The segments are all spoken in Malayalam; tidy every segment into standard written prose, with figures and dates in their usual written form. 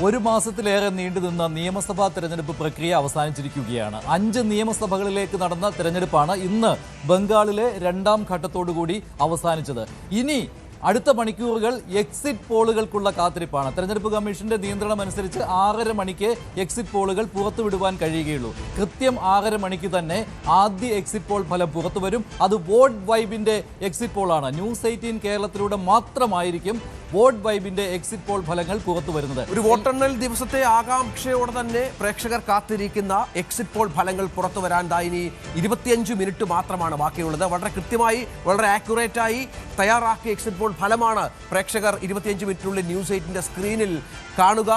ഒരു മാസത്തിലേറെ നീണ്ടുനിന്ന നിയമസഭാ തെരഞ്ഞെടുപ്പ് പ്രക്രിയ അവസാനിച്ചിരിക്കുകയാണ്. 5 നിയമസഭകളിലേക്ക് നടന്ന തെരഞ്ഞെടുപ്പാണ് ഇന്ന് ബംഗാളിലെ രണ്ടാം ഘട്ടത്തോടുകൂടി അവസാനിച്ചത്. ഇനി അടുത്ത മണിക്കൂറുകൾ എക്സിറ്റ് പോളുകൾക്കുള്ള കാത്തിരിപ്പാണ്. തെരഞ്ഞെടുപ്പ് കമ്മീഷന്റെ നിയന്ത്രണം അനുസരിച്ച് 6:30 മണിക്ക് എക്സിറ്റ് പോളുകൾ പുറത്തുവിടുവാൻ കഴിയുകയുള്ളൂ. കൃത്യം 6:30 മണിക്ക് തന്നെ ആദ്യ എക്സിറ്റ് പോൾ ഫലം പുറത്തുവരും. അത് വോട്ട് വൈബിന്റെ എക്സിറ്റ് പോളാണ്. ന്യൂസ് 18 കേരളത്തിലൂടെ മാത്രമായിരിക്കും വോട്ട് വൈബിന്റെ എക്സിറ്റ് പോൾ ഫലങ്ങൾ പുറത്തു വരുന്നത്. ഒരു വോട്ടെണ്ണൽ ദിവസത്തെ ആകാംക്ഷയോടെ തന്നെ പ്രേക്ഷകർ കാത്തിരിക്കുന്ന എക്സിറ്റ് പോൾ ഫലങ്ങൾ പുറത്തു വരാൻ ഇനി 25 മിനിറ്റ് മാത്രമാണ് ബാക്കിയുള്ളത്. വളരെ കൃത്യമായി, വളരെ ആക്യുറേറ്റായി തയ്യാറാക്കിയ എക്സിറ്റ് പോൾ ഫലമാണ് പ്രേക്ഷകർ 25 മിനിറ്റിനുള്ളിൽ ന്യൂസ് 18 സ്ക്രീനിൽ കാണുക.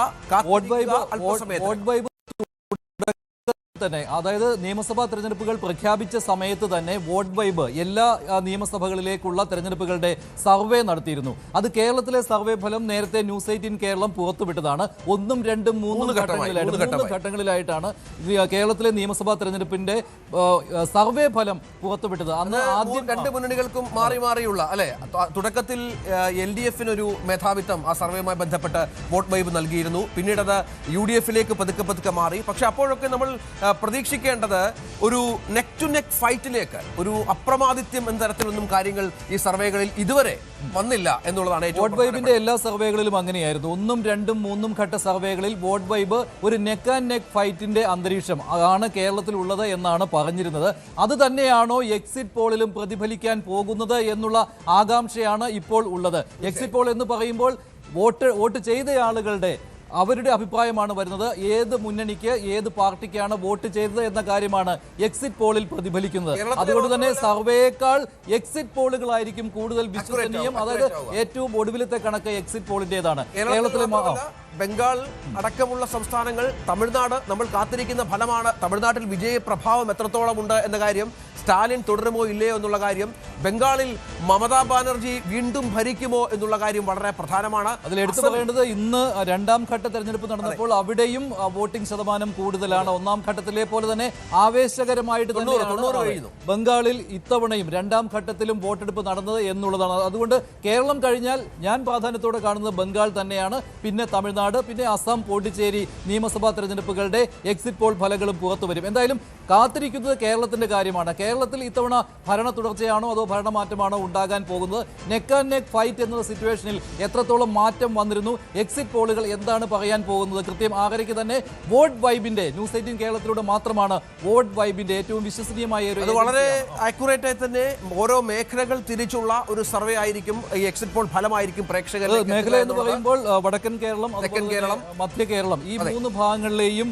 തന്നെ അതായത് നിയമസഭാ തെരഞ്ഞെടുപ്പുകൾ പ്രഖ്യാപിച്ച സമയത്ത് തന്നെ വോട്ട് വൈബ് എല്ലാ നിയമസഭകളിലേക്കുള്ള തെരഞ്ഞെടുപ്പുകളുടെ സർവേ നടത്തിയിരുന്നു. അത് കേരളത്തിലെ സർവേ ഫലം നേരത്തെ ന്യൂസ് 18 കേരളം പുറത്തുവിട്ടതാണ്. 1, 2, 3 ഘട്ടങ്ങളിലായിട്ടാണ് കേരളത്തിലെ നിയമസഭാ തെരഞ്ഞെടുപ്പിന്റെ സർവേ ഫലം പുറത്തുവിട്ടത്. അന്ന് ആദ്യം 2 മുന്നണികൾക്കും മാറി മാറിയുള്ള അല്ലെ, തുടക്കത്തിൽ LDF-ന് മേധാവിത്വം ആ സർവേയുമായി ബന്ധപ്പെട്ട് വോട്ട് വൈബ് നൽകിയിരുന്നു. പിന്നീട് അത് UDF-ലേക്ക് പതുക്കെ മാറി. പക്ഷെ അപ്പോഴൊക്കെ നമ്മൾ പ്രതീക്ഷിക്കേണ്ടത് ഒരു നെക്ക് ടു നെക്ക് ഫൈറ്റിലേക്ക്, ഒരു അപ്രമാദിത്യം എന്ന തരത്തിലൊന്നും കാര്യങ്ങൾ ഈ സർവേകളിൽ ഇതുവരെ വന്നില്ല എന്നുള്ളതാണ്. വോട്ട് വൈബിന്റെ എല്ലാ സർവേകളിലും അങ്ങനെയായിരുന്നു. 1, 2, 3 ഘട്ട സർവേകളിൽ വോട്ട് വൈബ് ഒരു നെക്ക് ആൻഡ് നെക്ക് ഫൈറ്റിന്റെ അന്തരീക്ഷം ആണ് കേരളത്തിൽ ഉള്ളത് എന്നാണ് പറഞ്ഞിരുന്നത്. അത് തന്നെയാണോ എക്സിറ്റ് പോളിലും പ്രതിഫലിക്കാൻ പോകുന്നത് എന്നുള്ള ആകാംക്ഷയാണ് ഇപ്പോൾ ഉള്ളത്. എക്സിറ്റ് പോൾ എന്ന് പറയുമ്പോൾ വോട്ട് ചെയ്ത ആളുകളുടെ അവരുടെ അഭിപ്രായമാണ് വരുന്നത്. ഏത് മുന്നണിക്ക്, ഏത് പാർട്ടിക്കാണ് വോട്ട് ചെയ്തത് എന്ന കാര്യമാണ് എക്സിറ്റ് പോളിൽ പ്രതിഫലിക്കുന്നത്. അതുകൊണ്ട് തന്നെ സർവേയേക്കാൾ എക്സിറ്റ് പോളുകളായിരിക്കും കൂടുതൽ വിശ്വസനീയം. അതായത് ഏറ്റവും ഒടുവിലത്തെ കണക്ക് എക്സിറ്റ് പോളിന്റേതാണ്. കേരളത്തിലെ ബംഗാൾ അടക്കമുള്ള സംസ്ഥാനങ്ങൾ, തമിഴ്നാട് നമ്മൾ കാത്തിരിക്കുന്ന ഫലമാണ്. തമിഴ്നാട്ടിൽ വിജയ പ്രഭാവം എത്രത്തോളം ഉണ്ട് എന്ന കാര്യം, സ്റ്റാലിൻ തുടരുമോ ഇല്ലയോ എന്നുള്ള കാര്യം, ബംഗാളിൽ മമതാ ബാനർജി വീണ്ടും ഭരിക്കുമോ എന്നുള്ള കാര്യം വളരെ പ്രധാനമാണ്. അതിൽ എടുത്തു പറയേണ്ടത് ഇന്ന് രണ്ടാം ഘട്ട തെരഞ്ഞെടുപ്പ് നടന്നപ്പോൾ അവിടെയും വോട്ടിംഗ് ശതമാനം കൂടുതലാണ്. ഒന്നാം ഘട്ടത്തിലെ പോലെ തന്നെ ആവേശകരമായിട്ട് തന്നെയാണ് ബംഗാളിൽ ഇത്തവണയും രണ്ടാം ഘട്ടത്തിലും വോട്ടെടുപ്പ് നടന്നത് എന്നുള്ളതാണ്. അതുകൊണ്ട് കേരളം കഴിഞ്ഞാൽ ഞാൻ പ്രാധാന്യത്തോടെ കാണുന്നത് ബംഗാൾ തന്നെയാണ്. പിന്നെ തമിഴ്നാട്, പിന്നെ അസം, പോണ്ടിച്ചേരി നിയമസഭാ തെരഞ്ഞെടുപ്പുകളുടെ എക്സിറ്റ് പോൾ ഫലങ്ങളും പുറത്തു വരും. എന്തായാലും കാത്തിരിക്കുന്നത് കേരളത്തിന്റെ കാര്യമാണ്. കേരളത്തിൽ ഇത്തവണ ഭരണ തുടർച്ചയാണോ അതോ ഭരണമാറ്റമാണോ ഉണ്ടാകാൻ പോകുന്നത്? നെക്ക് ആൻഡ് നെക്ക് ഫൈറ്റ് എന്ന സിറ്റുവേഷനിൽ എത്രത്തോളം മാറ്റം വന്നിരുന്നു? എക്സിറ്റ് പോളുകൾ എന്താണ് പറയാൻ പോകുന്നത്? കൃത്യം 6:30 തന്നെ വോട്ട് വൈബിന്റെ ന്യൂസ് 18 കേരളത്തിലൂടെ മാത്രമാണ് വോട്ട് വൈബിന്റെ ഏറ്റവും വിശ്വസനീയമായ ഒരു വളരെ ആക്യുറേറ്റ് ആയി തന്നെ ഓരോ മേഖലകൾ തിരിച്ചുള്ള ഒരു സർവേ ആയിരിക്കും. ഈ എക്സിറ്റ് പോൾ ഫലമായിരിക്കും പ്രേക്ഷകർ. മേഖല എന്ന് പറയുമ്പോൾ വടക്കൻ കേരളം, മധ്യ കേരളം, ഈ 3 ഭാഗങ്ങളിലെയും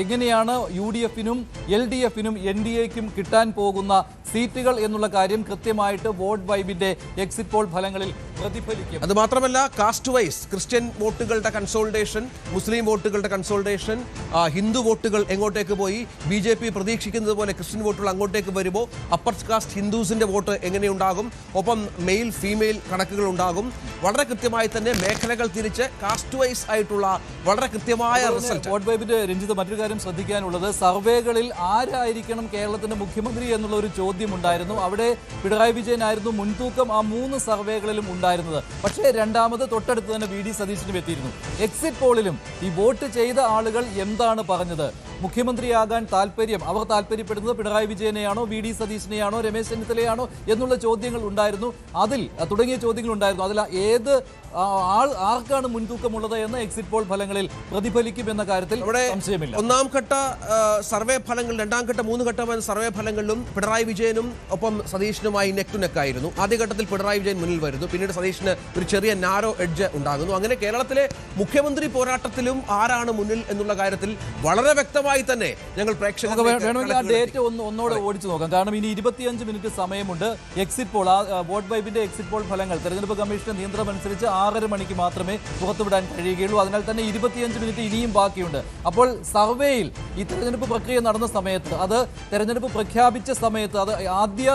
എങ്ങനെയാണ് UDF-നും LDF-നും NDA-ക്കും കിട്ടാൻ പോകുന്ന സീറ്റുകൾ എന്നുള്ള കാര്യം കൃത്യമായിട്ട് വോട്ട് വൈബിന്റെ എക്സിറ്റ് പോൾ ഫലങ്ങളിൽ പ്രതിഫലിക്കും. അത് മാത്രമല്ല, കാസ്റ്റ് വൈസ് ക്രിസ്ത്യൻ വോട്ടുകളുടെ കൺസോൾട്ടേഷൻ, മുസ്ലിം വോട്ടുകളുടെ കൺസോൾട്ടേഷൻ, ഹിന്ദു വോട്ടുകൾ എങ്ങോട്ടേക്ക് പോയി, BJP പ്രതീക്ഷിക്കുന്നത് പോലെ ക്രിസ്ത്യൻ വോട്ടുകൾ അങ്ങോട്ടേക്ക് വരുമോ, അപ്പർ കാസ്റ്റ് ഹിന്ദുസിന്റെ വോട്ട് എങ്ങനെയുണ്ടാകും, ഒപ്പം മെയിൽ ഫീമെയിൽ കണക്കുകൾ ഉണ്ടാകും. വളരെ കൃത്യമായി തന്നെ മേഖലകൾ തിരിച്ച് കാസ്റ്റ് വൈസ് ആയിട്ടുള്ള വളരെ കൃത്യമായ റിസൾട്ട്. വോട്ട് വൈബിന്റെ മറ്റൊരു കാര്യം ശ്രദ്ധിക്കാനുള്ളത്, സർവേകളിൽ ആരായിരിക്കണം കേരളത്തിന്റെ മുഖ്യമന്ത്രി എന്നുള്ള ഒരു ചോദ്യം ഉണ്ടായിരുന്നു. അവിടെ പിണറായി വിജയൻ ആയിരുന്നു മുൻതൂക്കം ആ 3 സർവേകളിലും ഉണ്ടായിരുന്നത്. പക്ഷേ രണ്ടാമത് തൊട്ടടുത്ത് തന്നെ VD സതീശനും എത്തിയിരുന്നു. എക്സിറ്റ് പോളിലും ഈ വോട്ട് ചെയ്ത ആളുകൾ എന്താണ് പറഞ്ഞത്? മുഖ്യമന്ത്രിയാകാൻ അവർ താല്പര്യപ്പെടുന്നത് പിണറായി വിജയനെയാണോ, VD സതീശനെയാണോ, രമേശ് ചെന്നിത്തലയാണോ എന്നുള്ള ചോദ്യങ്ങൾ ഉണ്ടായിരുന്നു. തുടങ്ങിയ ചോദ്യങ്ങൾ ഉണ്ടായിരുന്നു. അതിൽ ഏത് ആർക്കാണ് മുൻതൂക്കമുള്ളത് എന്ന് എക്സിറ്റ് പോൾ ഫലങ്ങളിൽ പ്രതിഫലിക്കും എന്ന കാര്യത്തിൽ സംശയമില്ല. ഒന്നാം ഘട്ട സർവേ ഫലങ്ങൾ, രണ്ടാം ഘട്ട, 3 ഘട്ട സർവേ ഫലങ്ങളിലും പിണറായി വിജയനും ഒപ്പം സതീഷിനുമായി നെക്ക് ടു നെക്ക് ആയിരുന്നു. ആദ്യഘട്ടത്തിൽ പിണറായി വിജയൻ മുന്നിൽ വരുന്നു. പിന്നീട് സതീഷിന് ഒരു ചെറിയ നാരോ എഡ്ജ് ഉണ്ടാകുന്നു. അങ്ങനെ കേരളത്തിലെ മുഖ്യമന്ത്രി പോരാട്ടത്തിലും ആരാണ് മുന്നിൽ എന്നുള്ള കാര്യത്തിൽ വളരെ വ്യക്തമായി തന്നെ ഞങ്ങൾ പ്രേക്ഷകർക്ക് വേണമെങ്കിൽ ആ ഡേറ്റ് ഒന്നോടെ ഓടിച്ചു നോക്കാം. കാരണം ഇനി 25 മിനിറ്റ് സമയമുണ്ട്. എക്സിറ്റ് പോൾ, വോട്ട് വൈബിന്റെ എക്സിറ്റ് പോൾ ഫലങ്ങൾ തെരഞ്ഞെടുപ്പ് കമ്മീഷന്റെ നിയന്ത്രണം അനുസരിച്ച് 6:30 മണിക്ക് മാത്രമേ പുറത്തുവിടാൻ കഴിയുകയുള്ളൂ. അതിനാൽ തന്നെ 25 മിനിറ്റ് ഇനിയും ബാക്കിയുണ്ട്. അപ്പോൾ സർവേയിൽ ഈ തെരഞ്ഞെടുപ്പ് പ്രക്രിയ നടന്ന സമയത്ത്, അത് തെരഞ്ഞെടുപ്പ് പ്രഖ്യാപിച്ച സമയത്ത്, അത് ആദ്യ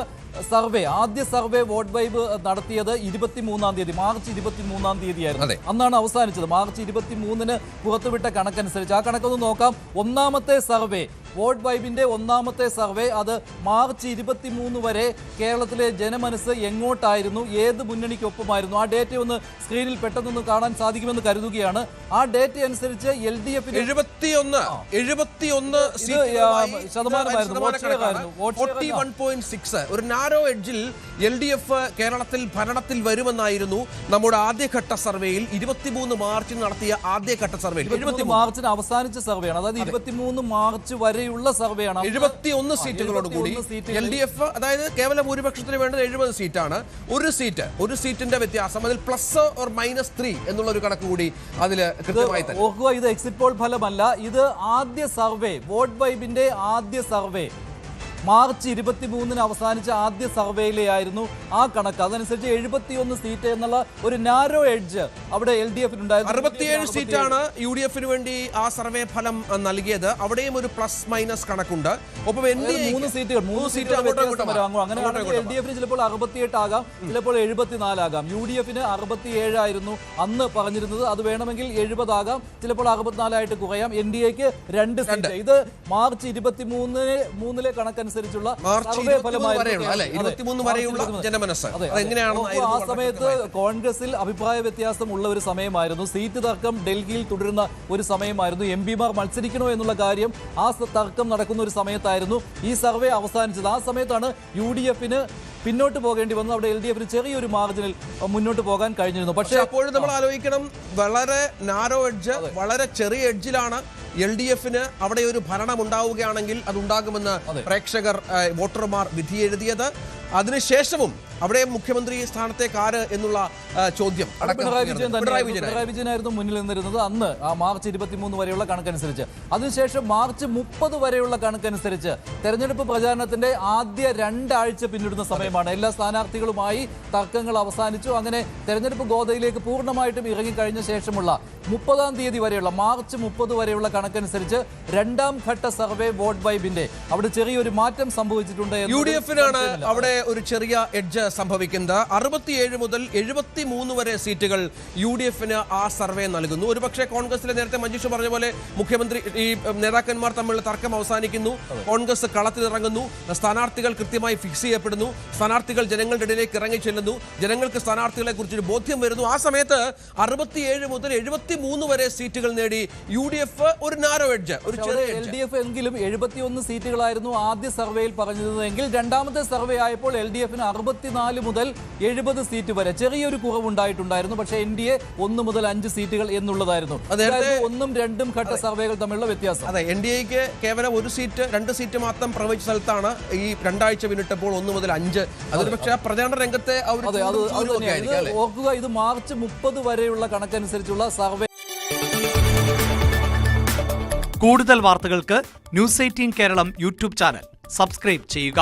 സർവേ വോട്ട് വൈബ് നടത്തിയത് 23-ാം തീയതി, മാർച്ച് 23-ാം തീയതിയായിരുന്നു. അന്നാണ് അവസാനിച്ചത്. മാർച്ച് 23-ന് പുറത്തുവിട്ട കണക്കനുസരിച്ച് ആ കണക്കൊന്ന് നോക്കാം. ഒന്നാമത്തെ സർവേ വോട്ട് വൈബിന്റെ ഒന്നാമത്തെ സർവേ അത് മാർച്ച് 23 വരെ കേരളത്തിലെ ജനമനസ്സ് എങ്ങോട്ടായിരുന്നു, ഏത് മുന്നണിക്കൊപ്പമായിരുന്നു, ആ ഡേറ്റ ഒന്ന് സ്ക്രീനിൽ പെട്ടെന്നൊന്ന് കാണാൻ സാധിക്കുമെന്ന് കരുതുകയാണ്. ആ ഡേറ്റ അനുസരിച്ച് LDF 71 ശതമാനമായിരുന്നു വോട്ട് ഷെയർ ആയിരുന്നു. 41.6 ഒരു നാരോ എഡ്ജിൽ LDF കേരളത്തിൽ ഭരണത്തിൽ വരുമെന്നായിരുന്നു നമ്മുടെ ആദ്യഘട്ട സർവേയിൽ 23 മാർച്ചിൽ നടത്തിയ ആദ്യഘട്ട സർവേയിൽ. 23 മാർച്ചിന് അവസാനിച്ച സർവേയാണ്, അതായത് 23 മാർച്ച് വരെയുള്ള സർവേയാണ്. 71 സീറ്റുകളോട് കൂടി LDF, അതായത് കേവല ഭൂരിപക്ഷത്തിന് വേണ്ടത് 70 സീറ്റാണ്. ഒരു സീറ്റിന്റെ വ്യത്യാസം, അതിൽ പ്ലസ് ഓർ -3 എന്നുള്ള ഒരു കണക്ക് കൂടി അതിൽ കൃത്യമായി തന്നെ ഓർക്കുക. ഇത് എക്സിറ്റ് പോൾ ഫലമല്ല, ഇത് ആദ്യ സർവേ, വോട്ട് വൈബിന്റെ ആദ്യ സർവേ മാർച്ച് 23 അവസാനിച്ച ആദ്യ സർവേയിലെ ആയിരുന്നു ആ കണക്ക്. അതനുസരിച്ച് 71 സീറ്റ് എന്നുള്ള ഒരു നാരോ എഡ്ജ് അവിടെ LDF 67 സീറ്റാണ് UDF വേണ്ടി ആ സർവേ ഫലം നൽകിയത്. അവിടെയും ഒരു പ്ലസ് മൈനസ് കണക്കുണ്ട്. ഒപ്പം 3 സീറ്റ് അങ്ങനെ LDF ചിലപ്പോൾ 68 ആകാം, ചിലപ്പോൾ 74 ആകാം. UDF 67 ആയിരുന്നു അന്ന് പറഞ്ഞിരുന്നത്, അത് വേണമെങ്കിൽ 70 ആകാം, ചിലപ്പോൾ 64 ആയിട്ട് കുറയാം. NDAക്ക് 2 സീറ്റ്. ഇത് മാർച്ച് 23 കണക്കനുസരിച്ചുള്ള സർവേ ഫലമായിരുന്നു. ആ സമയത്ത് കോൺഗ്രസിൽ അഭിപ്രായ വ്യത്യാസം ഉള്ള ഒരു സമയമായിരുന്നു. സീറ്റ് തർക്കം ഡൽഹിയിൽ തുടരുന്ന ഒരു സമയമായിരുന്നു. MP-മാർ മത്സരിക്കണോ എന്നുള്ള കാര്യം ആ തർക്കം നടക്കുന്ന ഒരു സമയത്തായിരുന്നു ഈ സർവേ അവസാനിച്ചത്. ആ സമയത്താണ് UDF പിന്നോട്ട് പോകേണ്ടി വന്നു. അവിടെ LDF ചെറിയൊരു മാർജിനിൽ മുന്നോട്ട് പോകാൻ കഴിഞ്ഞിരുന്നു. പക്ഷേ അപ്പോഴും നമ്മൾ ആലോചിക്കണം, വളരെ നാരോ എഡ്ജ്, വളരെ ചെറിയ എഡ്ജിലാണ് LDF അവിടെ ഒരു ഭരണം ഉണ്ടാവുകയാണെങ്കിൽ അതുണ്ടാകുമെന്ന് പ്രേക്ഷകർ, വോട്ടർമാർ വിധിയെഴുതിയത്. അതിനുശേഷവും അവിടെ മുഖ്യമന്ത്രി സ്ഥാനത്തേക്ക് ആര് എന്നുള്ള ചോദ്യം പിണറായി വിജയനായിരുന്നു മുന്നിൽ നിന്നിരുന്നത് അന്ന് ആ മാർച്ച് 23 വരെയുള്ള കണക്കനുസരിച്ച്. അതിനുശേഷം മാർച്ച് 30 വരെയുള്ള കണക്കനുസരിച്ച് തെരഞ്ഞെടുപ്പ് പ്രചാരണത്തിന്റെ ആദ്യ 2 ആഴ്ച പിന്നിടുന്ന സമയമാണ്. എല്ലാ സ്ഥാനാർത്ഥികളുമായി തർക്കങ്ങൾ അവസാനിച്ചു. അങ്ങനെ തെരഞ്ഞെടുപ്പ് ഗോതയിലേക്ക് പൂർണ്ണമായിട്ടും ഇറങ്ങിക്കഴിഞ്ഞ ശേഷമുള്ള 30-ാം തീയതി വരെയുള്ള മാർച്ച് 30 വരെയുള്ള കണക്കനുസരിച്ച് 2ാം ഘട്ട സർവേ വോട്ട് വൈബിന്റെ അവിടെ ചെറിയൊരു മാറ്റം സംഭവിച്ചിട്ടുണ്ട്. UDF അവിടെ ഒരു ചെറിയ എഡ്ജ് സംഭവിക്കുന്നത്. 67 മുതൽ 73 വരെ സീറ്റുകൾ UDF ആ സർവേ നൽകുന്നു. ഒരുപക്ഷെ കോൺഗ്രസിലെ നേരത്തെ മഞ്ജുഷ പറഞ്ഞ പോലെ മുഖ്യമന്ത്രി ഈ നേതാക്കന്മാർ തമ്മിലുള്ള തർക്കം അവസാനിക്കുന്നു, കോൺഗ്രസ് കളത്തിലിറങ്ങുന്നു, സ്ഥാനാർത്ഥികൾ കൃത്യമായി ഫിക്സ് ചെയ്യപ്പെടുന്നു, സ്ഥാനാർത്ഥികൾ ജനങ്ങളുടെ ഇടയിലേക്ക് ഇറങ്ങി ചെല്ലുന്നു, ജനങ്ങൾക്ക് സ്ഥാനാർത്ഥികളെ കുറിച്ചൊരു ബോധ്യം വരുന്നു. ആ സമയത്ത് 67 മുതൽ 73 വരെ സീറ്റുകൾ നേടി UDF ഒരു നാരോ എഡ്ജ്, ഒരു ചെറിയ LDF എങ്കിലും 71 സീറ്റുകളായിരുന്നു ആദ്യ സർവേയിൽ പറഞ്ഞിരുന്നതെങ്കിൽ രണ്ടാമത്തെ സർവേ ആയപ്പോൾ LDF 64 മുതൽ 70 സീറ്റ് വരെ ചെറിയൊരു കുറവുണ്ടായിട്ടുണ്ടായിരുന്നു. പക്ഷേ NDA 1 മുതൽ 5 സീറ്റുകൾ എന്നുള്ളതായിരുന്നു. അതായത് 1ഉം 2ഉം ഘട്ട സർവേകൾ തമ്മിലുള്ള വ്യത്യാസം. അതെ, NDAക്ക് കേവലം 1 സീറ്റ് 2 സീറ്റ് മാത്രം പ്രവചിച്ച സ്ഥലത്താണ് ഈ 2 ആഴ്ച പിന്നിട്ടപ്പോൾ 1 മുതൽ 5. അതൊരു പക്ഷേ പ്രചാരണ രംഗത്തെ ഓർക്കുക, ഇത് മാർച്ച് 30 വരെയുള്ള കണക്കനുസരിച്ചുള്ള സർവേ. കൂടുതൽ വാർത്തകൾക്ക് News 18 Keralam YouTube channel subscribe ചെയ്യുക.